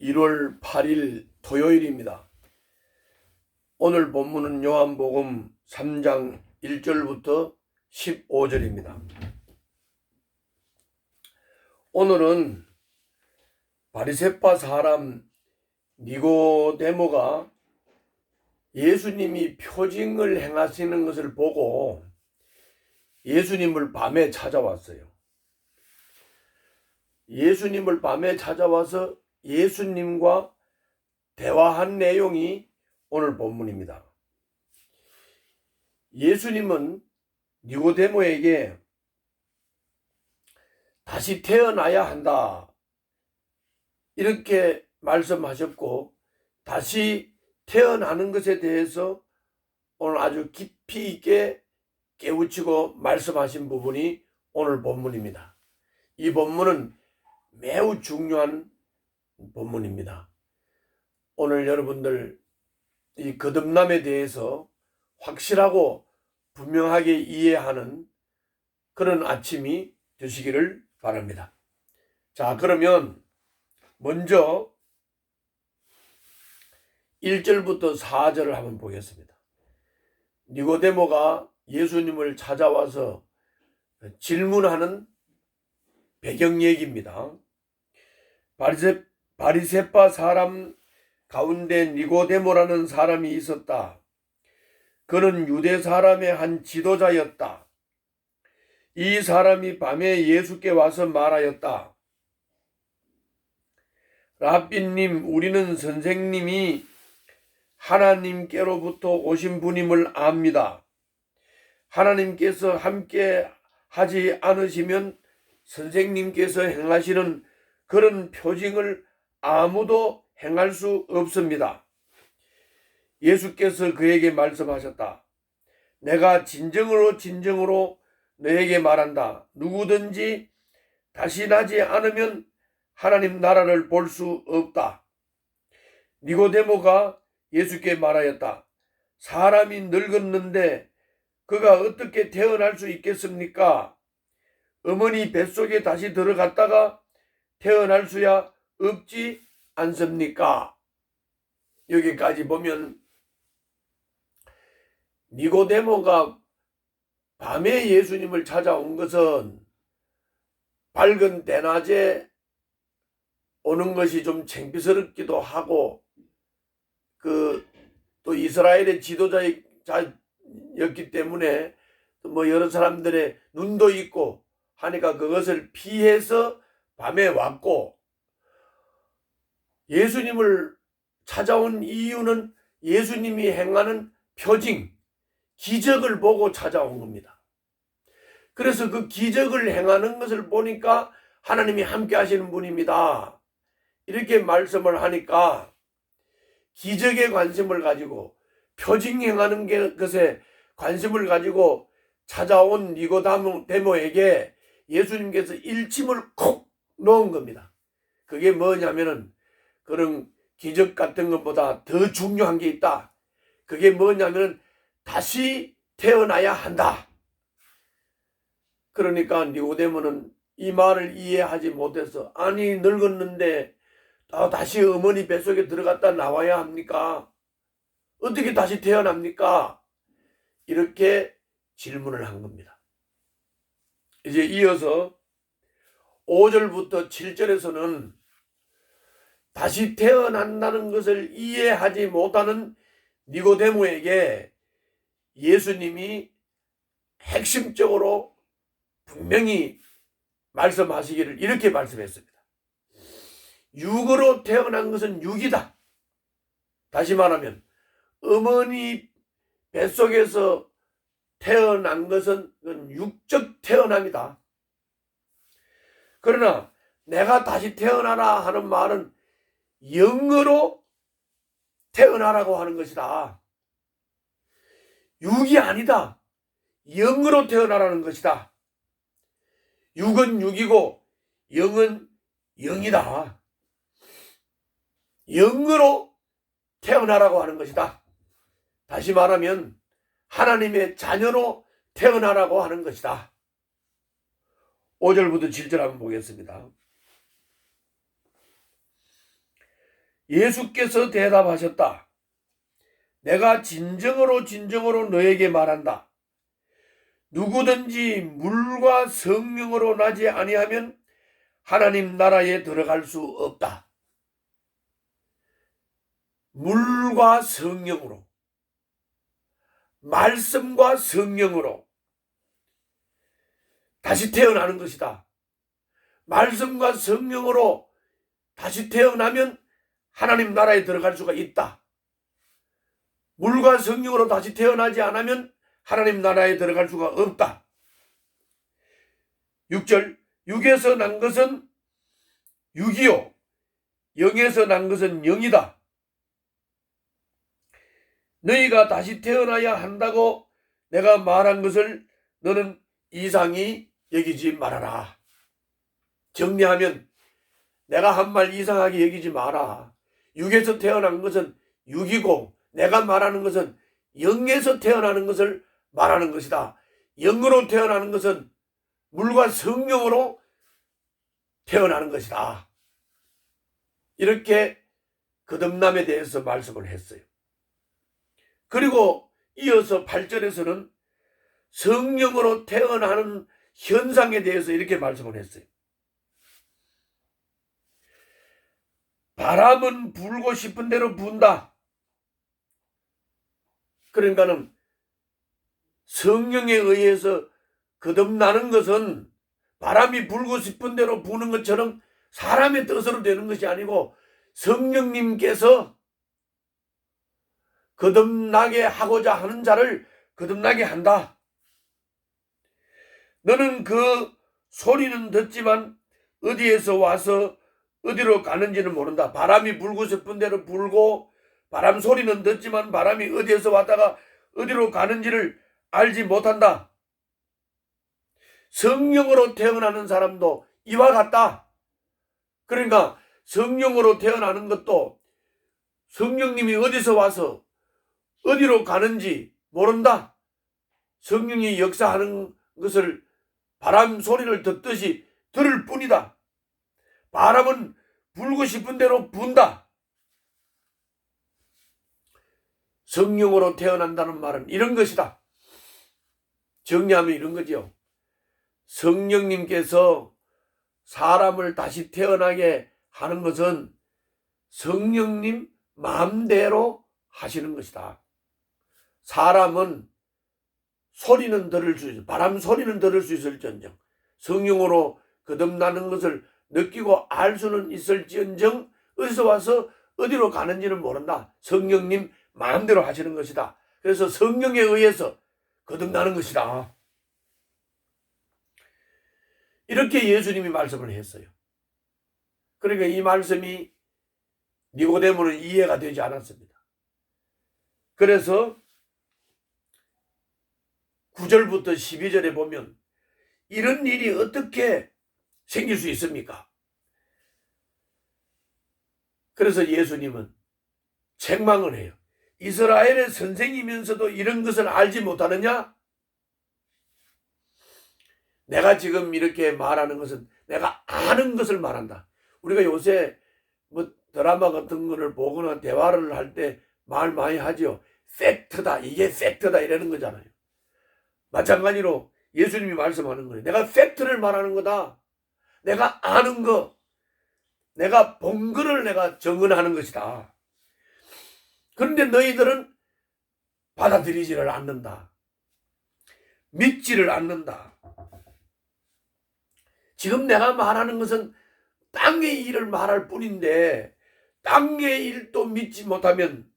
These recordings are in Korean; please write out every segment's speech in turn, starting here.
1월 8일 토요일입니다. 오늘 본문은 요한복음 3장 1절부터 15절입니다. 오늘은 바리새파 사람 니고데모가 예수님이 표징을 행하시는 것을 보고 예수님을 밤에 찾아왔어요. 예수님을 밤에 찾아와서 예수님과 대화한 내용이 오늘 본문입니다. 예수님은 니고데모에게 다시 태어나야 한다 이렇게 말씀하셨고, 다시 태어나는 것에 대해서 오늘 아주 깊이 있게 깨우치고 말씀하신 부분이 오늘 본문입니다. 이 본문은 매우 중요한 본문입니다. 오늘 여러분들 이 거듭남에 대해서 확실하고 분명하게 이해하는 그런 아침이 되시기를 바랍니다. 자, 그러면 먼저 1절부터 4절을 한번 보겠습니다. 니고데모가 예수님을 찾아와서 질문하는 배경 얘기입니다. 바리새파 사람 가운데 니고데모라는 사람이 있었다. 그는 유대 사람의 한 지도자였다. 이 사람이 밤에 예수께 와서 말하였다. 랍비님, 우리는 선생님이 하나님께로부터 오신 분임을 압니다. 하나님께서 함께 하지 않으시면 선생님께서 행하시는 그런 표징을 아무도 행할 수 없습니다. 예수께서 그에게 말씀하셨다. 내가 진정으로 너에게 말한다. 누구든지 다시 나지 않으면 하나님 나라를 볼 수 없다. 니고데모가 예수께 말하였다. 사람이 늙었는데 그가 어떻게 태어날 수 있겠습니까? 어머니 뱃속에 다시 들어갔다가 태어날 수야 없지 않습니까? 여기까지 보면 니고데모가 밤에 예수님을 찾아온 것은 밝은 대낮에 오는 것이 좀 창피스럽기도 하고, 또 이스라엘의 지도자였기 때문에 여러 사람들의 눈도 있고 하니까 그것을 피해서 밤에 왔고, 예수님을 찾아온 이유는 예수님이 행하는 표징, 기적을 보고 찾아온 겁니다. 그래서 그 기적을 행하는 것을 보니까 하나님이 함께 하시는 분입니다. 이렇게 말씀을 하니까 기적에 관심을 가지고 표징 행하는 것에 관심을 가지고 찾아온 니고데모에게 예수님께서 일침을 콕 놓은 겁니다. 그게 뭐냐면은 그런 기적 같은 것보다 더 중요한 게 있다. 그게 뭐냐면은 다시 태어나야 한다. 그러니까 니고데모는 이 말을 이해하지 못해서, 아니 늙었는데 다시 어머니 뱃속에 들어갔다 나와야 합니까? 어떻게 다시 태어납니까? 이렇게 질문을 한 겁니다. 이제 이어서 5절부터 7절에서는 다시 태어난다는 것을 이해하지 못하는 니고데모에게 예수님이 핵심적으로 분명히 말씀하시기를 이렇게 말씀했습니다. 육으로 태어난 것은 육이다. 다시 말하면 어머니 뱃속에서 태어난 것은 육적 태어남이다. 그러나 내가 다시 태어나라 하는 말은 영으로 태어나라고 하는 것이다. 육이 아니다. 영으로 태어나라는 것이다. 육은 육이고 영은 영이다. 영으로 태어나라고 하는 것이다. 다시 말하면 하나님의 자녀로 태어나라고 하는 것이다. 5절부터 7절 한번 보겠습니다. 예수께서 대답하셨다. 내가 진정으로 너에게 말한다. 누구든지 물과 성령으로 나지 아니하면 하나님 나라에 들어갈 수 없다. 물과 성령으로, 말씀과 성령으로 다시 태어나는 것이다. 말씀과 성령으로 다시 태어나면 하나님 나라에 들어갈 수가 있다. 물과 성령으로 다시 태어나지 않으면 하나님 나라에 들어갈 수가 없다. 6절, 육에서 난 것은 육이요, 영에서 난 것은 영이다. 너희가 다시 태어나야 한다고 내가 말한 것을 너는 이상히 여기지 말아라. 정리하면 내가 한 말 이상하게 여기지 마라. 육에서 태어난 것은 육이고 내가 말하는 것은 영에서 태어나는 것을 말하는 것이다. 영으로 태어나는 것은 물과 성령으로 태어나는 것이다. 이렇게 거듭남에 대해서 말씀을 했어요. 그리고 이어서 8절에서는 성령으로 태어나는 현상에 대해서 이렇게 말씀을 했어요. 바람은 불고 싶은 대로 분다. 그러니까는 성령에 의해서 거듭나는 것은 바람이 불고 싶은 대로 부는 것처럼 사람의 뜻으로 되는 것이 아니고 성령님께서 거듭나게 하고자 하는 자를 거듭나게 한다. 너는 그 소리는 듣지만 어디에서 와서 어디로 가는지는 모른다. 바람이 불고 싶은 대로 불고 바람 소리는 듣지만 바람이 어디에서 왔다가 어디로 가는지를 알지 못한다. 성령으로 태어나는 사람도 이와 같다. 그러니까 성령으로 태어나는 것도 성령님이 어디서 와서 어디로 가는지 모른다. 성령이 역사하는 것을 바람 소리를 듣듯이 들을 뿐이다. 바람은 불고 싶은 대로 분다. 성령으로 태어난다는 말은 이런 것이다. 정리하면 이런 거죠. 성령님께서 사람을 다시 태어나게 하는 것은 성령님 마음대로 하시는 것이다. 사람은 소리는 들을 수 있어. 바람 소리는 들을 수 있을지언정 성령으로 거듭나는 것을 느끼고 알 수는 있을지언정 어디서 와서 어디로 가는지는 모른다. 성령님 마음대로 하시는 것이다. 그래서 성령에 의해서 거듭나는 것이다. 이렇게 예수님이 말씀을 했어요. 그러니까 이 말씀이 니고데모는 이해가 되지 않았습니다. 그래서 9절부터 12절에 보면 이런 일이 어떻게 생길 수 있습니까? 그래서 예수님은 책망을 해요. 이스라엘의 선생이면서도 이런 것을 알지 못하느냐? 내가 지금 이렇게 말하는 것은 내가 아는 것을 말한다. 우리가 요새 뭐 드라마 같은 거를 보거나 대화를 할 때 말 많이 하죠. 팩트다. 이게 팩트다. 이러는 거잖아요. 마찬가지로 예수님이 말씀하는 거예요. 내가 팩트를 말하는 거다. 내가 아는 거, 내가 본 거를 내가 증언하는 것이다. 그런데 너희들은 받아들이지를 않는다. 믿지를 않는다. 지금 내가 말하는 것은 땅의 일을 말할 뿐인데 땅의 일도 믿지 못하면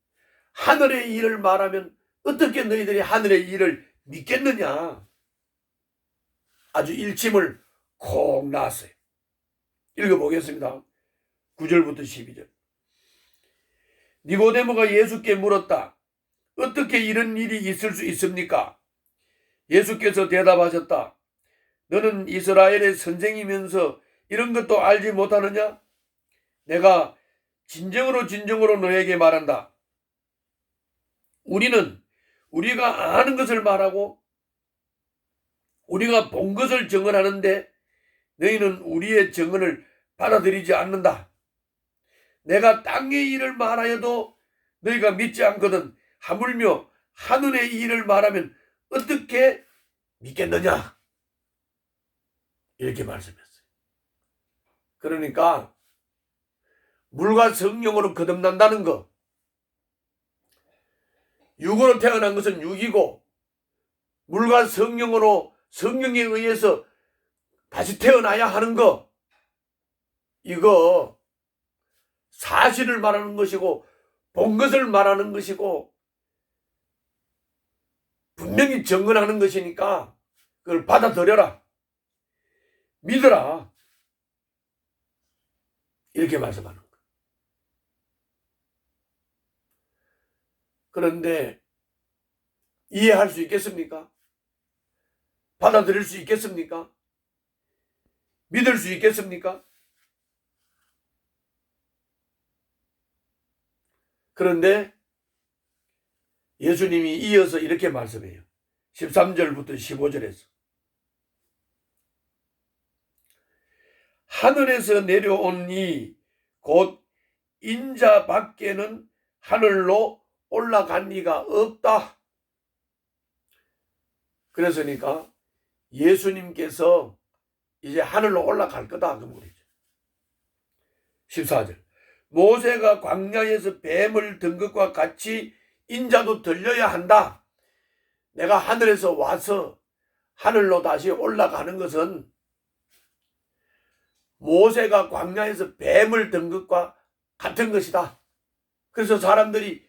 하늘의 일을 말하면 어떻게 너희들이 하늘의 일을 믿겠느냐. 아주 일침을 콕 놨어요. 읽어보겠습니다. 9절부터 12절. 니고데모가 예수께 물었다. 어떻게 이런 일이 있을 수 있습니까? 예수께서 대답하셨다. 너는 이스라엘의 선생이면서 이런 것도 알지 못하느냐? 내가 진정으로 너에게 말한다. 우리는 우리가 아는 것을 말하고 우리가 본 것을 증언하는데 너희는 우리의 증언을 받아들이지 않는다. 내가 땅의 일을 말하여도 너희가 믿지 않거든 하물며 하늘의 일을 말하면 어떻게 믿겠느냐? 이렇게 말씀했어요. 그러니까 물과 성령으로 거듭난다는 거, 육으로 태어난 것은 육이고 물과 성령으로 성령에 의해서 다시 태어나야 하는 거, 이거 사실을 말하는 것이고 본 것을 말하는 것이고 분명히 증언하는 것이니까 그걸 받아들여라, 믿어라, 이렇게 말씀하는 거예요. 그런데 이해할 수 있겠습니까? 받아들일 수 있겠습니까? 믿을 수 있겠습니까? 그런데 예수님이 이어서 이렇게 말씀해요. 13절부터 15절에서 하늘에서 내려온 이 곧 인자 밖에는 하늘로 올라간 이가 없다. 그랬으니까 예수님께서 이제 하늘로 올라갈 거다 그 말이죠. 14절 모세가 광야에서 뱀을 든 것과 같이 인자도 들려야 한다. 내가 하늘에서 와서 하늘로 다시 올라가는 것은 모세가 광야에서 뱀을 든 것과 같은 것이다. 그래서 사람들이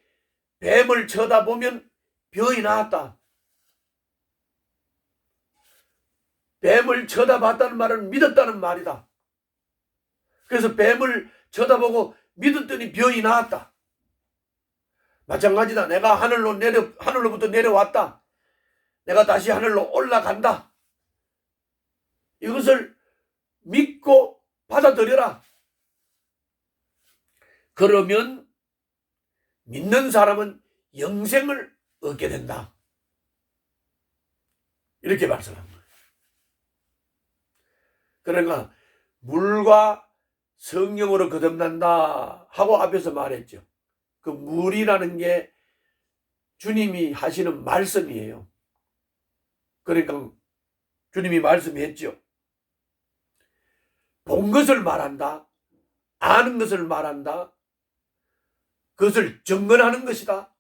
뱀을 쳐다보면 병이 나았다. 뱀을 쳐다봤다는 말은 믿었다는 말이다. 그래서 뱀을 쳐다보고 믿었더니 병이 나았다. 마찬가지다. 내가 하늘로부터 내려왔다. 내가 다시 하늘로 올라간다. 이것을 믿고 받아들여라. 그러면 믿는 사람은 영생을 얻게 된다. 이렇게 말씀한 거예요. 그러니까 물과 성령으로 거듭난다 하고 앞에서 말했죠. 그 물이라는 게 주님이 하시는 말씀이에요. 그러니까 주님이 말씀했죠. 본 것을 말한다. 아는 것을 말한다. 그것을 증언하는 것이다.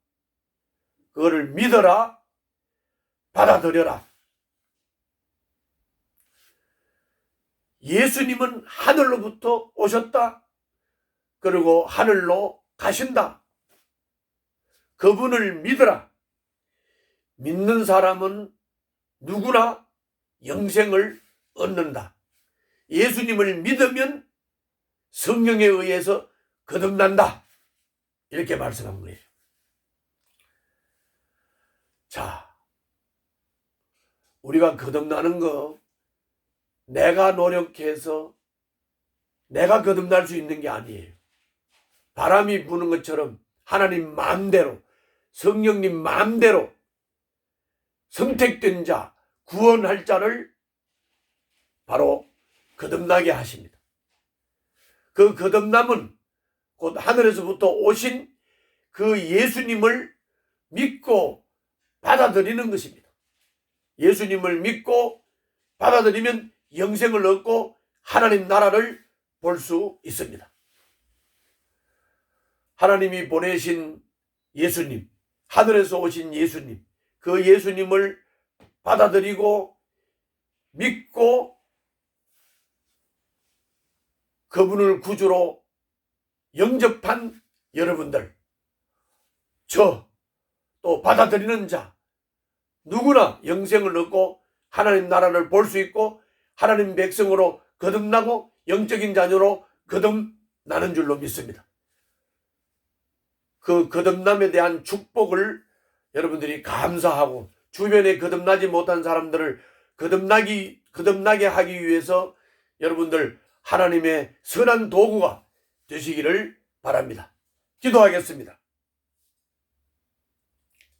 그거를 믿어라. 받아들여라. 예수님은 하늘로부터 오셨다. 그리고 하늘로 가신다. 그분을 믿어라. 믿는 사람은 누구나 영생을 얻는다. 예수님을 믿으면 성령에 의해서 거듭난다. 이렇게 말씀한 거예요. 자, 우리가 거듭나는 거 내가 노력해서 내가 거듭날 수 있는 게 아니에요. 바람이 부는 것처럼 하나님 마음대로, 성령님 마음대로 선택된 자, 구원할 자를 바로 거듭나게 하십니다. 그 거듭남은 곧 하늘에서부터 오신 그 예수님을 믿고 받아들이는 것입니다. 예수님을 믿고 받아들이면 영생을 얻고 하나님 나라를 볼 수 있습니다. 하나님이 보내신 예수님, 하늘에서 오신 예수님, 그 예수님을 받아들이고 믿고 그분을 구주로 영접한 여러분들, 저 또 받아들이는 자 누구나 영생을 얻고 하나님 나라를 볼 수 있고 하나님 백성으로 거듭나고 영적인 자녀로 거듭나는 줄로 믿습니다. 그 거듭남에 대한 축복을 여러분들이 감사하고 주변에 거듭나지 못한 사람들을 거듭나게 하기 위해서 여러분들 하나님의 선한 도구가 되시기를 바랍니다. 기도하겠습니다.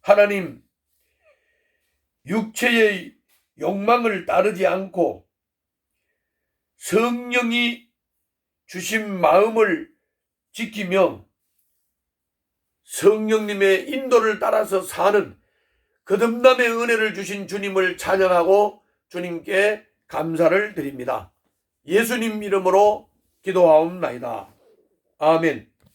하나님, 육체의 욕망을 따르지 않고 성령이 주신 마음을 지키며 성령님의 인도를 따라서 사는 거듭남의 은혜를 주신 주님을 찬양하고 주님께 감사를 드립니다. 예수님 이름으로 기도하옵나이다. 아멘.